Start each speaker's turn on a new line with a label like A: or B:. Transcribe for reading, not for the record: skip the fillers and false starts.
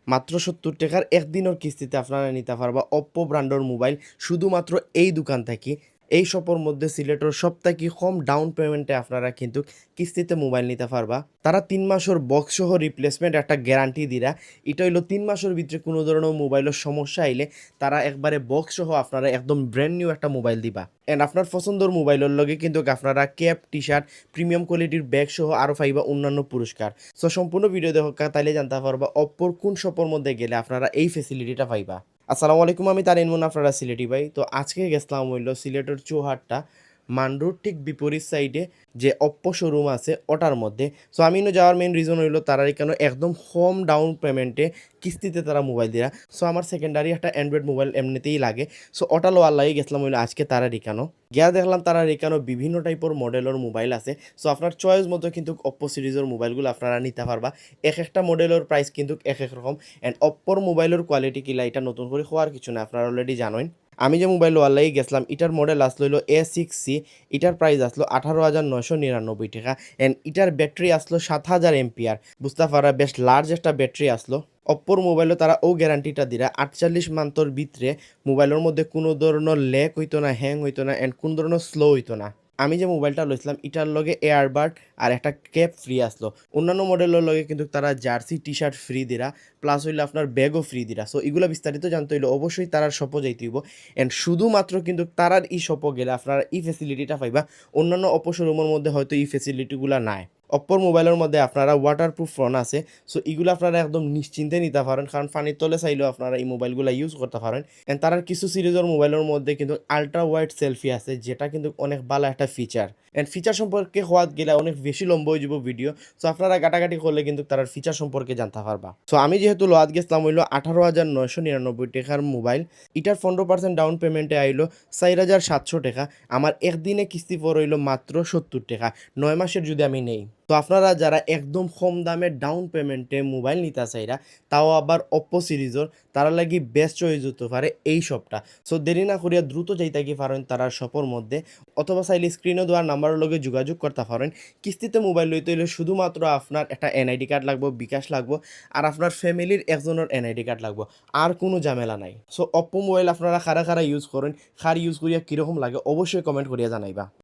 A: মাত্র ৭০ টাকার একদিনের কিস্তিতে আপনারা নিতে পারবা অপ্পো ব্র্যান্ডের মোবাইল শুধুমাত্র এই দোকান থেকে। এই শপের মধ্যে সিলেটের সবথেকে কম ডাউন পেমেন্টে আপনারা কিন্তু কিস্তিতে মোবাইল নিতে পারবা। তারা ৩ মাসের বক্স সহ রিপ্লেসমেন্ট একটা গ্যারান্টি দিরা। এটা হইলো ৩ মাসের ভিতরে কোনো ধরনের মোবাইলের সমস্যা আইলে তারা একবারে বক্স সহ আপনারা একদম ব্র্যান্ড নিউ একটা মোবাইল দিবা। এন্ড আপনার পছন্দের মোবাইলের লগে কিন্তু আপনারা ক্যাপ, টি শার্ট, প্রিমিয়াম কোয়ালিটির ব্যাগ সহ আরও পাইবা অন্যান্য পুরস্কার। সো সম্পূর্ণ ভিডিও দেখা তাইলে জানতে পারবা অপ্পোর কোন শপের মধ্যে গেলে আপনারা এই ফেসিলিটিটা পাইবা। আসসালামু আলাইকুম, আমি তারিন মুন, আপনারা সিলেটি ভাই। তো আজকে গেছিলাম হইল সিলেটের চৌহাট্টা মান্ডুর ঠিক বিপরীত সাইডে যে অপ্পো শোরুম আছে ওটার মধ্যে। সো আমি যাওয়ার মেইন রিজন হইলো তারা এখানে একদম কম ডাউন পেমেন্টে কিস্তিতে তারা মোবাইল দিরা। সো আমার সেকেন্ডারি একটা অ্যান্ড্রয়েড মোবাইল এমনিতেই লাগে। সো ওটা লোয়ার লাগে গেছিলাম হইলো আজকে তারা রিকানো গিয়া দেখলাম তারা রিকানো বিভিন্ন টাইপের মডেলের মোবাইল আছে। সো আপনার চয়েস মতো কিন্তু অপ্পো সিরিজের মোবাইলগুলো আপনারা নিতে পারবা। এক একটা মডেলের প্রাইস কিন্তু এক এক রকম। অ্যান্ড অপ্পোর মোবাইলের কোয়ালিটি কিলা এটা নতুন করে হওয়ার কিছু না, আপনারা অলরেডি জানেন। আমি যে মোবাইল লোয়ার লাগি গেছিলাম এটার মডেল আসলো হইলো A6C। এটার প্রাইস আসলো 18,999 টাকা। অ্যান্ড এটার ব্যাটারি আসলো 7,000 এমপিআর। বুঝতে পারা বেশ লার্জ একটা ব্যাটারি আসলো। অপ্পোর মোবাইলও তারা ও গ্যারান্টিটা দিরা 48 মান্থর ভিতরে মোবাইলের মধ্যে কোনো ধরনের ল্যাগ হইতো না, হ্যাং হইতো না, অ্যান্ড কোনো ধরনের স্লো হইতো না। আমি যে মোবাইলটা লইছিলাম এটার লগে এয়ারবাড আর একটা ক্যাপ ফ্রি আসলো। অন্যান্য মডেলের লগে কিন্তু তারা জার্সি টি শার্ট ফ্রি দিরা, প্লাস হইলে আপনার ব্যাগও ফ্রি দিরা। সো এগুলো বিস্তারিত জানতে হইলে অবশ্যই তারার শপও যাইতে হইব। অ্যান্ড শুধুমাত্র কিন্তু তারার ই শপও গেলে আপনারা এই ফেসিলিটিটা পাইবা। অন্যান্য অপো শোরুমের মধ্যে হয়তো এই ফেসিলিটিগুলো নাই। অপ্পোর মোবাইলের মধ্যে আপনারা ওয়াটারপ্রুফ ফোন আছে। সো এগুলো আপনারা একদম নিশ্চিন্তে নিতে পারেন, কারণ পানির তলে চাইলেও আপনারা এই মোবাইলগুলো ইউজ করতে পারেন। অ্যান্ড তারার কিছু সিরিজের মোবাইলের মধ্যে কিন্তু আলট্রা ওয়াইড সেলফি আছে, যেটা কিন্তু অনেক ভালো একটা ফিচার। অ্যান্ড ফিচার সম্পর্কে হওয়াত গেলে অনেক বেশি লম্বা হয়ে যাব ভিডিও। সো আপনারা গাটাগাটি করলে কিন্তু তার ফিচার সম্পর্কে জানতে পারবা। সো আমি যেহেতু লোয়াত গেছিলাম হইলো 18,999 টাকার মোবাইল। এটার 15% ডাউন পেমেন্টে আইলো 4,700 টাকা। আমার একদিনে কিস্তি পর হইলো মাত্র 70 টাকা, 9 মাসের যদি আমি নেই। তো আপনারা যারা একদম কম দামে ডাউন পেমেন্টে মোবাইল নিতে চাইরা, তাও আবার অপ্পো সিরিজের, তারা লাগি বেস্ট চয়েস হতে পারে এই শপটা। সো দেরি না করিয়া দ্রুত যাইতে কি পারেন তারা শপের মধ্যে, অথবা চাইলে স্ক্রিনে দেওয়ার নাম্বারের লগে যোগাযোগ করতে পারেন। কিস্তিতে মোবাইল লইতে হইলে শুধুমাত্র আপনার একটা এনআইডি কার্ড লাগবে, বিকাশ লাগবে, আর আপনার ফ্যামিলির একজনের এনআইডি কার্ড লাগবে। আর কোনো ঝামেলা নাই। সো অপ্পো মোবাইল আপনারা খারা খারা ইউজ করেন, খার ইউজ করিয়া কীরকম লাগে অবশ্যই কমেন্ট করিয়া জানাইবা।